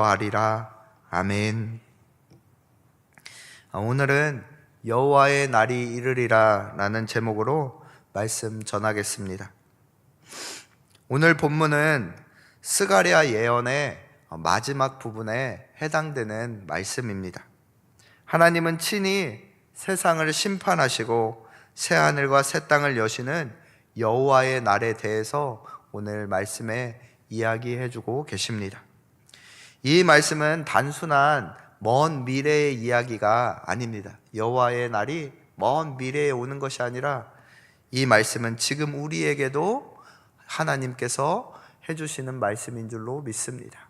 하리라. 아멘. 오늘은 여호와의 날이 이르리라 라는 제목으로 말씀 전하겠습니다. 오늘 본문은 스가랴 예언의 마지막 부분에 해당되는 말씀입니다. 하나님은 친히 세상을 심판하시고 새하늘과 새 땅을 여시는 여호와의 날에 대해서 오늘 말씀에 이야기해주고 계십니다. 이 말씀은 단순한 먼 미래의 이야기가 아닙니다. 여호와의 날이 먼 미래에 오는 것이 아니라 이 말씀은 지금 우리에게도 하나님께서 해주시는 말씀인 줄로 믿습니다.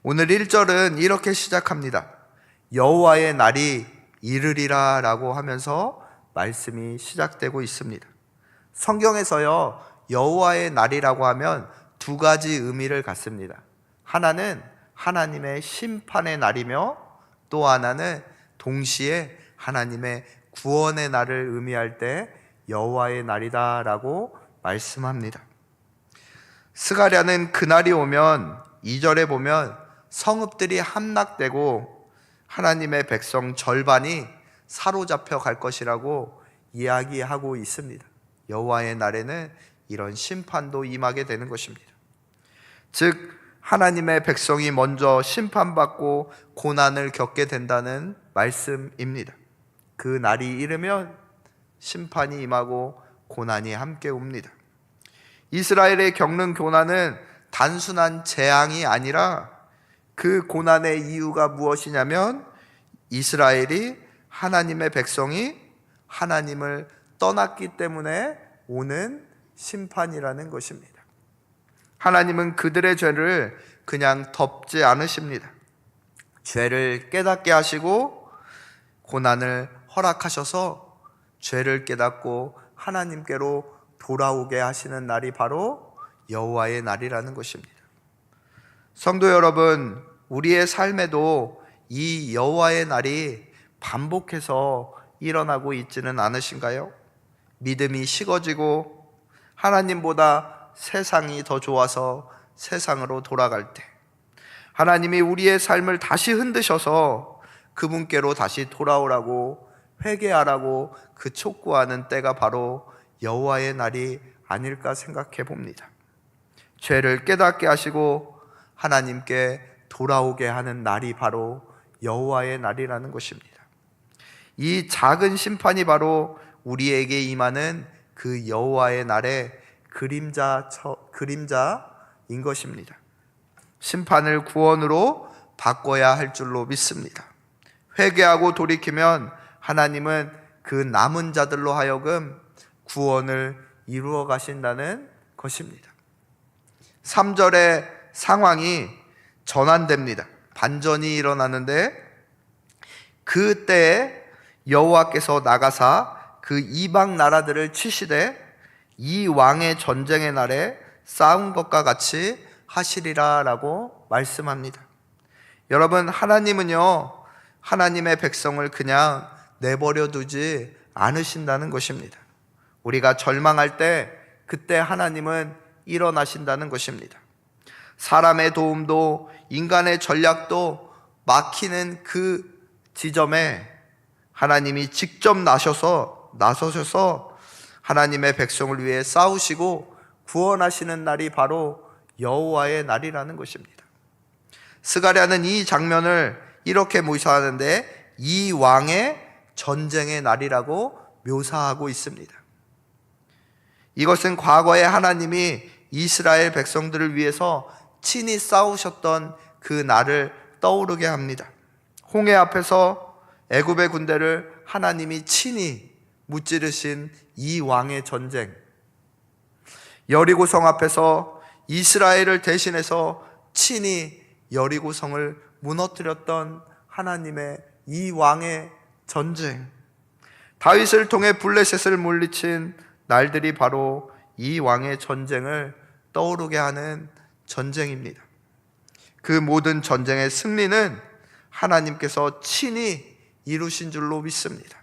오늘 1절은 이렇게 시작합니다. 여호와의 날이 이르리라 라고 하면서 말씀이 시작되고 있습니다. 성경에서요, 여호와의 날이라고 하면 두 가지 의미를 갖습니다. 하나는 하나님의 심판의 날이며 또 하나는 동시에 하나님의 구원의 날을 의미할 때 여호와의 날이다 라고 말씀합니다. 스가랴는 그날이 오면 2절에 보면 성읍들이 함락되고 하나님의 백성 절반이 사로잡혀 갈 것이라고 이야기하고 있습니다. 여호와의 날에는 이런 심판도 임하게 되는 것입니다. 즉 하나님의 백성이 먼저 심판받고 고난을 겪게 된다는 말씀입니다. 그 날이 이르면 심판이 임하고 고난이 함께 옵니다. 이스라엘의 겪는 고난은 단순한 재앙이 아니라 그 고난의 이유가 무엇이냐면 이스라엘이 하나님의 백성이 하나님을 떠났기 때문에 오는 심판이라는 것입니다. 하나님은 그들의 죄를 그냥 덮지 않으십니다. 죄를 깨닫게 하시고 고난을 허락하셔서 죄를 깨닫고 하나님께로 돌아오게 하시는 날이 바로 여호와의 날이라는 것입니다. 성도 여러분, 우리의 삶에도 이 여호와의 날이 반복해서 일어나고 있지는 않으신가요? 믿음이 식어지고 하나님보다 세상이 더 좋아서 세상으로 돌아갈 때, 하나님이 우리의 삶을 다시 흔드셔서 그분께로 다시 돌아오라고 회개하라고 그 촉구하는 때가 바로 여호와의 날이 아닐까 생각해 봅니다. 죄를 깨닫게 하시고 하나님께 돌아오게 하는 날이 바로 여호와의 날이라는 것입니다. 이 작은 심판이 바로 우리에게 임하는 그 여호와의 날의 그림자인 것입니다. 심판을 구원으로 바꿔야 할 줄로 믿습니다. 회개하고 돌이키면 하나님은 그 남은 자들로 하여금 구원을 이루어 가신다는 것입니다. 3절의 상황이 전환됩니다. 반전이 일어나는데 그때에 여호와께서 나가사 그 이방 나라들을 치시되 이 왕의 전쟁의 날에 싸운 것과 같이 하시리라 라고 말씀합니다. 여러분, 하나님은요, 하나님의 백성을 그냥 내버려 두지 않으신다는 것입니다. 우리가 절망할 때 그때 하나님은 일어나신다는 것입니다. 사람의 도움도 인간의 전략도 막히는 그 지점에 하나님이 직접 나서셔서 하나님의 백성을 위해 싸우시고 구원하시는 날이 바로 여호와의 날이라는 것입니다. 스가랴는 이 장면을 이렇게 묘사하는데 이 왕의 전쟁의 날이라고 묘사하고 있습니다. 이것은 과거에 하나님이 이스라엘 백성들을 위해서 친히 싸우셨던 그 날을 떠오르게 합니다. 홍해 앞에서 애굽의 군대를 하나님이 친히 무찌르신 이 왕의 전쟁, 여리고성 앞에서 이스라엘을 대신해서 친히 여리고성을 무너뜨렸던 하나님의 이 왕의 전쟁, 다윗을 통해 블레셋을 물리친 날들이 바로 이 왕의 전쟁을 떠오르게 하는 전쟁입니다. 그 모든 전쟁의 승리는 하나님께서 친히 이루신 줄로 믿습니다.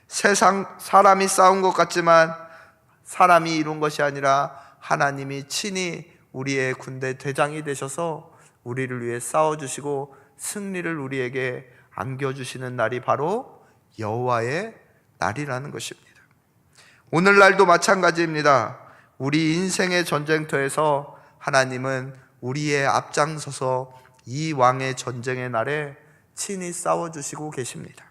세상 사람이 싸운 것 같지만 사람이 이룬 것이 아니라 하나님이 친히 우리의 군대 대장이 되셔서 우리를 위해 싸워주시고 승리를 우리에게 안겨주시는 날이 바로 여호와의 날이라는 것입니다. 오늘날도 마찬가지입니다. 우리 인생의 전쟁터에서 하나님은 우리의 앞장서서 이 왕의 전쟁의 날에 친히 싸워주시고 계십니다.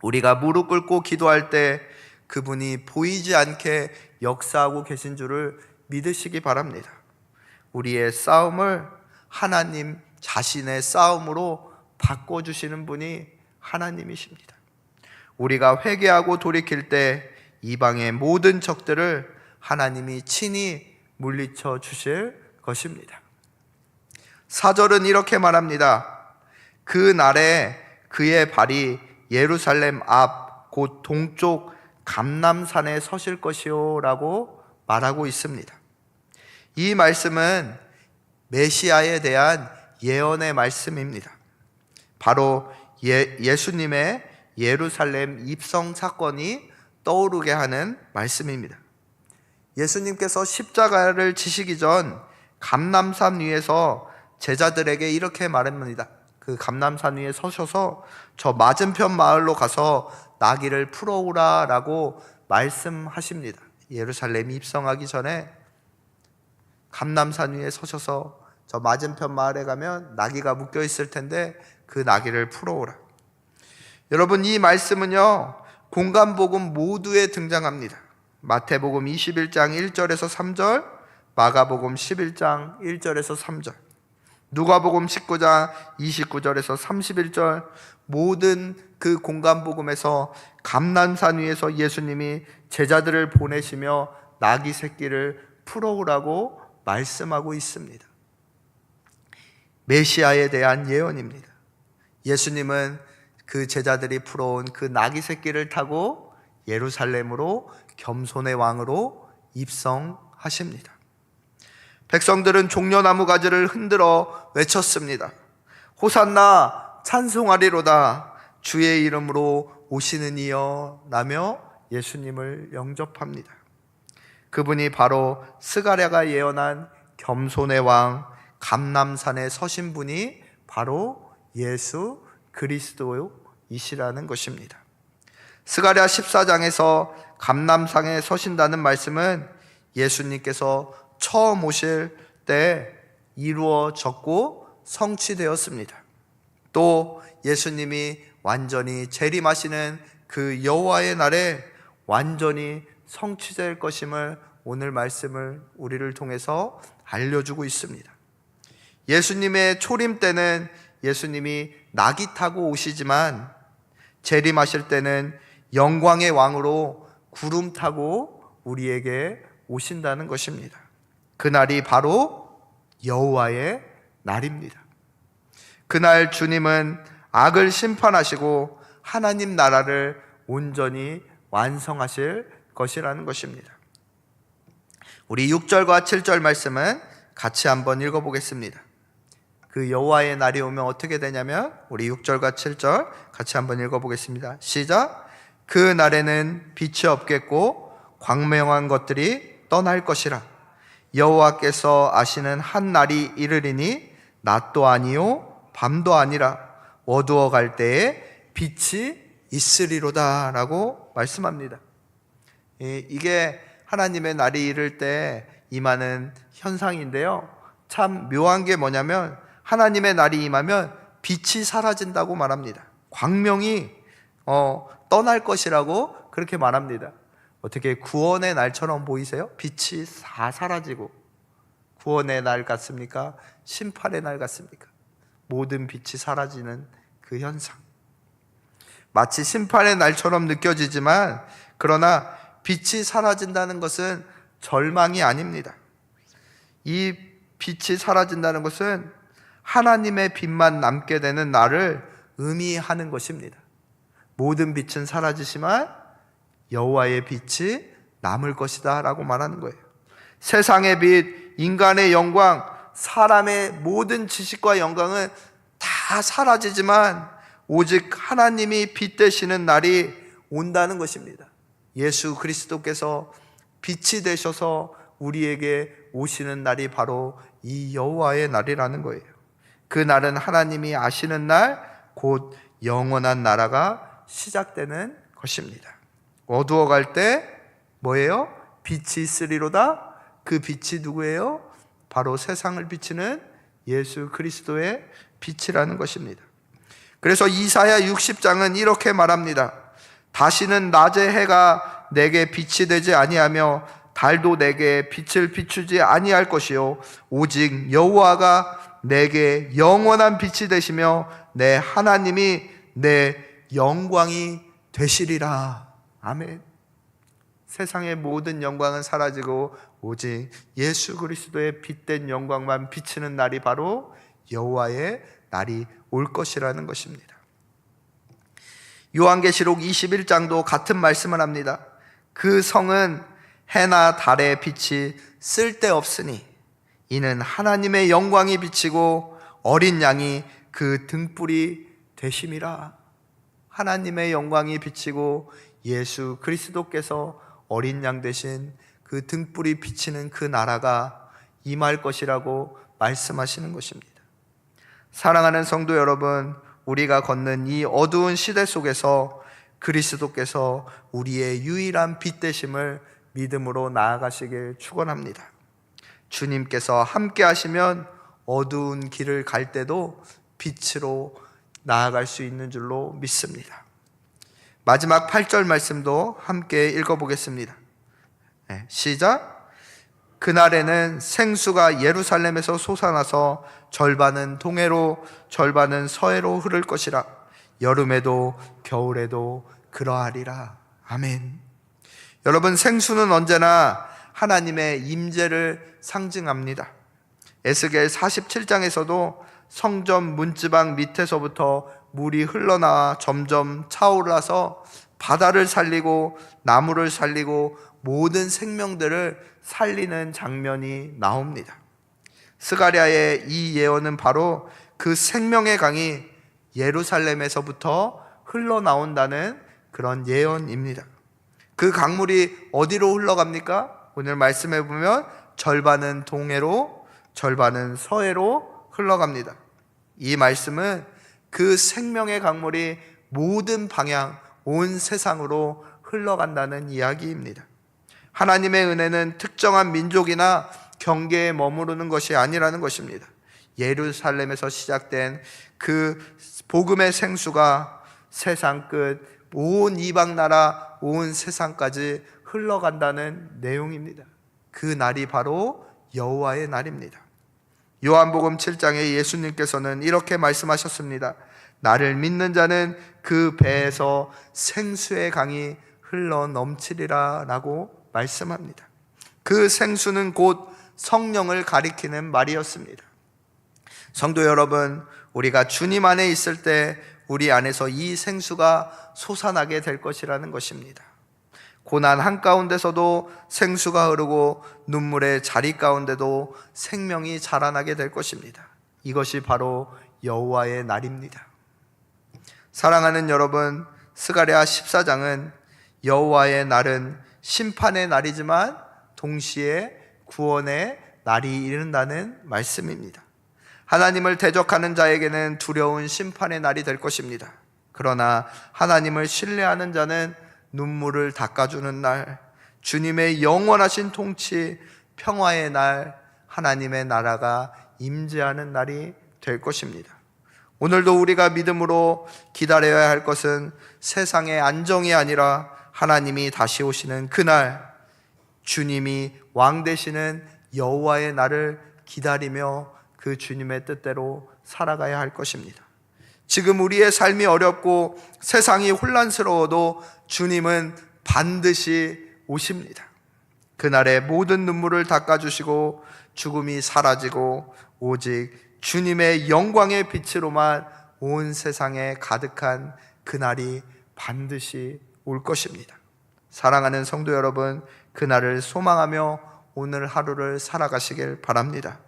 우리가 무릎 꿇고 기도할 때 그분이 보이지 않게 역사하고 계신 줄을 믿으시기 바랍니다. 우리의 싸움을 하나님 자신의 싸움으로 바꿔주시는 분이 하나님이십니다. 우리가 회개하고 돌이킬 때 이방의 모든 적들을 하나님이 친히 물리쳐 주실 것입니다. 사절은 이렇게 말합니다. 그 날에 그의 발이 예루살렘 앞 곧 동쪽 감람산에 서실 것이요 라고 말하고 있습니다. 이 말씀은 메시아에 대한 예언의 말씀입니다. 바로 예수님의 예루살렘 입성 사건이 떠오르게 하는 말씀입니다. 예수님께서 십자가를 지시기 전 감람산 위에서 제자들에게 이렇게 말합니다. 그 감람산 위에 서셔서 저 맞은편 마을로 가서 나귀를 풀어오라 라고 말씀하십니다. 예루살렘 입성하기 전에 감람산 위에 서셔서 저 맞은편 마을에 가면 나귀가 묶여 있을 텐데 그 나귀를 풀어오라. 여러분, 이 말씀은요 공간복음 모두에 등장합니다. 마태복음 21장 1절에서 3절, 마가복음 11장 1절에서 3절, 누가복음 19장 29절에서 31절, 모든 그 공간복음에서 감람산 위에서 예수님이 제자들을 보내시며 나귀 새끼를 풀어오라고 말씀하고 있습니다. 메시아에 대한 예언입니다. 예수님은 그 제자들이 풀어온 그 나귀 새끼를 타고 예루살렘으로 겸손의 왕으로 입성하십니다. 백성들은 종려나무 가지를 흔들어 외쳤습니다. 호산나 찬송하리로다 주의 이름으로 오시는 이여 라며 예수님을 영접합니다. 그분이 바로 스가랴가 예언한 겸손의 왕 감람산에 서신 분이 바로 예수 그리스도이시라는 것입니다. 스가랴 14장에서 감람산에 서신다는 말씀은 예수님께서 처음 오실 때 이루어졌고 성취되었습니다. 또 예수님이 완전히 재림하시는 그 여호와의 날에 완전히 성취될 것임을 오늘 말씀을 우리를 통해서 알려주고 있습니다. 예수님의 초림 때는 예수님이 나귀 타고 오시지만 재림하실 때는 영광의 왕으로 구름 타고 우리에게 오신다는 것입니다. 그날이 바로 여호와의 날입니다. 그날 주님은 악을 심판하시고 하나님 나라를 온전히 완성하실 것이라는 것입니다. 우리 6절과 7절 말씀은 같이 한번 읽어보겠습니다. 그 여호와의 날이 오면 어떻게 되냐면 우리 6절과 7절 같이 한번 읽어보겠습니다. 시작. 그 날에는 빛이 없겠고 광명한 것들이 떠날 것이라. 여호와께서 아시는 한 날이 이르리니 낮도 아니요 밤도 아니라 어두워 갈 때에 빛이 있으리로다 라고 말씀합니다. 이게 하나님의 날이 이를 때 임하는 현상인데요, 참 묘한 게 뭐냐면 하나님의 날이 임하면 빛이 사라진다고 말합니다. 광명이 떠날 것이라고 그렇게 말합니다. 어떻게 구원의 날처럼 보이세요? 빛이 다 사라지고 구원의 날 같습니까? 심판의 날 같습니까? 모든 빛이 사라지는 그 현상, 마치 심판의 날처럼 느껴지지만 그러나 빛이 사라진다는 것은 절망이 아닙니다. 이 빛이 사라진다는 것은 하나님의 빛만 남게 되는 날을 의미하는 것입니다. 모든 빛은 사라지지만 여호와의 빛이 남을 것이다 라고 말하는 거예요. 세상의 빛, 인간의 영광, 사람의 모든 지식과 영광은 다 사라지지만 오직 하나님이 빛 되시는 날이 온다는 것입니다. 예수 그리스도께서 빛이 되셔서 우리에게 오시는 날이 바로 이 여호와의 날이라는 거예요. 그 날은 하나님이 아시는 날, 곧 영원한 나라가 시작되는 것입니다. 어두워갈 때 뭐예요? 빛이 있으리로다. 그 빛이 누구예요? 바로 세상을 비치는 예수 그리스도의 빛이라는 것입니다. 그래서 이사야 60장은 이렇게 말합니다. 다시는 낮의 해가 내게 빛이 되지 아니하며 달도 내게 빛을 비추지 아니할 것이요 오직 여호와가 내게 영원한 빛이 되시며 내 하나님이 내 영광이 되시리라. 아멘. 세상의 모든 영광은 사라지고 오직 예수 그리스도의 빛된 영광만 비치는 날이 바로 여호와의 날이 올 것이라는 것입니다. 요한계시록 21장도 같은 말씀을 합니다. 그 성은 해나 달의 빛이 쓸데없으니 이는 하나님의 영광이 비치고 어린 양이 그 등불이 되심이라. 하나님의 영광이 비치고 예수 그리스도께서 어린 양 되신 그 등불이 비치는 그 나라가 임할 것이라고 말씀하시는 것입니다. 사랑하는 성도 여러분, 우리가 걷는 이 어두운 시대 속에서 그리스도께서 우리의 유일한 빛 되심을 믿음으로 나아가시길 축원합니다. 주님께서 함께 하시면 어두운 길을 갈 때도 빛으로 나아갈 수 있는 줄로 믿습니다. 마지막 8절 말씀도 함께 읽어보겠습니다. 시작. 그날에는 생수가 예루살렘에서 솟아나서 절반은 동해로 절반은 서해로 흐를 것이라. 여름에도 겨울에도 그러하리라. 아멘. 여러분, 생수는 언제나 하나님의 임재를 상징합니다. 에스겔 47장에서도 성전 문지방 밑에서부터 물이 흘러나와 점점 차올라서 바다를 살리고 나무를 살리고 모든 생명들을 살리는 장면이 나옵니다. 스가랴의 이 예언은 바로 그 생명의 강이 예루살렘에서부터 흘러나온다는 그런 예언입니다. 그 강물이 어디로 흘러갑니까? 오늘 말씀해 보면 절반은 동해로 절반은 서해로 흘러갑니다. 이 말씀은 그 생명의 강물이 모든 방향, 온 세상으로 흘러간다는 이야기입니다. 하나님의 은혜는 특정한 민족이나 경계에 머무르는 것이 아니라는 것입니다. 예루살렘에서 시작된 그 복음의 생수가 세상 끝, 온 이방 나라, 온 세상까지 흘러간다는 내용입니다. 그 날이 바로 여호와의 날입니다. 요한복음 7장에 예수님께서는 이렇게 말씀하셨습니다. 나를 믿는 자는 그 배에서 생수의 강이 흘러 넘치리라 라고 말씀합니다. 그 생수는 곧 성령을 가리키는 말이었습니다. 성도 여러분, 우리가 주님 안에 있을 때 우리 안에서 이 생수가 솟아나게 될 것이라는 것입니다. 고난 한가운데서도 생수가 흐르고 눈물의 자리 가운데도 생명이 자라나게 될 것입니다. 이것이 바로 여호와의 날입니다. 사랑하는 여러분, 스가랴 14장은 여호와의 날은 심판의 날이지만 동시에 구원의 날이 이른다는 말씀입니다. 하나님을 대적하는 자에게는 두려운 심판의 날이 될 것입니다. 그러나 하나님을 신뢰하는 자는 눈물을 닦아주는 날, 주님의 영원하신 통치, 평화의 날, 하나님의 나라가 임재하는 날이 될 것입니다. 오늘도 우리가 믿음으로 기다려야 할 것은 세상의 안정이 아니라 하나님이 다시 오시는 그날, 주님이 왕 되시는 여호와의 날을 기다리며 그 주님의 뜻대로 살아가야 할 것입니다. 지금 우리의 삶이 어렵고 세상이 혼란스러워도 주님은 반드시 오십니다. 그날에 모든 눈물을 닦아주시고 죽음이 사라지고 오직 주님의 영광의 빛으로만 온 세상에 가득한 그날이 반드시 올 것입니다. 사랑하는 성도 여러분, 그날을 소망하며 오늘 하루를 살아가시길 바랍니다.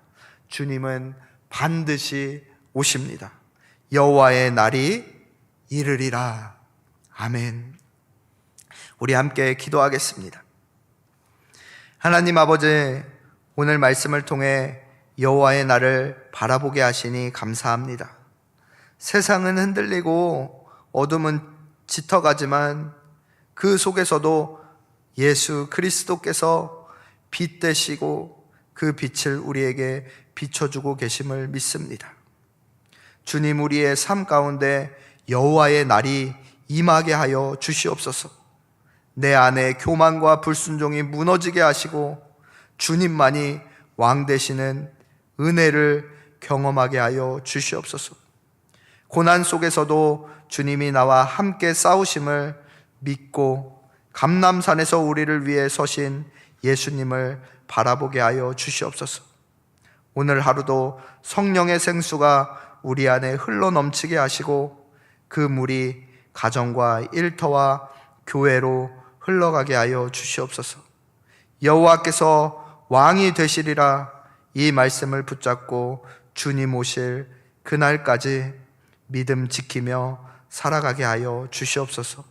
주님은 반드시 오십니다. 여호와의 날이 이르리라. 아멘. 우리 함께 기도하겠습니다. 하나님 아버지, 오늘 말씀을 통해 여호와의 날을 바라보게 하시니 감사합니다. 세상은 흔들리고 어둠은 짙어가지만 그 속에서도 예수 그리스도께서 빛 되시고 그 빛을 우리에게 비춰주고 계심을 믿습니다. 주님, 우리의 삶 가운데 여호와의 날이 임하게 하여 주시옵소서. 내 안에 교만과 불순종이 무너지게 하시고 주님만이 왕 되시는 은혜를 경험하게 하여 주시옵소서. 고난 속에서도 주님이 나와 함께 싸우심을 믿고 감람산에서 우리를 위해 서신 예수님을 바라보게 하여 주시옵소서. 오늘 하루도 성령의 생수가 우리 안에 흘러 넘치게 하시고 그 물이 가정과 일터와 교회로 흘러가게 하여 주시옵소서. 여호와께서 왕이 되시리라 이 말씀을 붙잡고 주님 오실 그날까지 믿음 지키며 살아가게 하여 주시옵소서.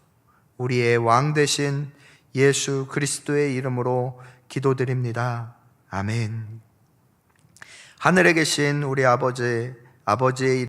우리의 왕 되신 예수 그리스도의 이름으로 기도드립니다. 아멘. 하늘에 계신 우리 아버지의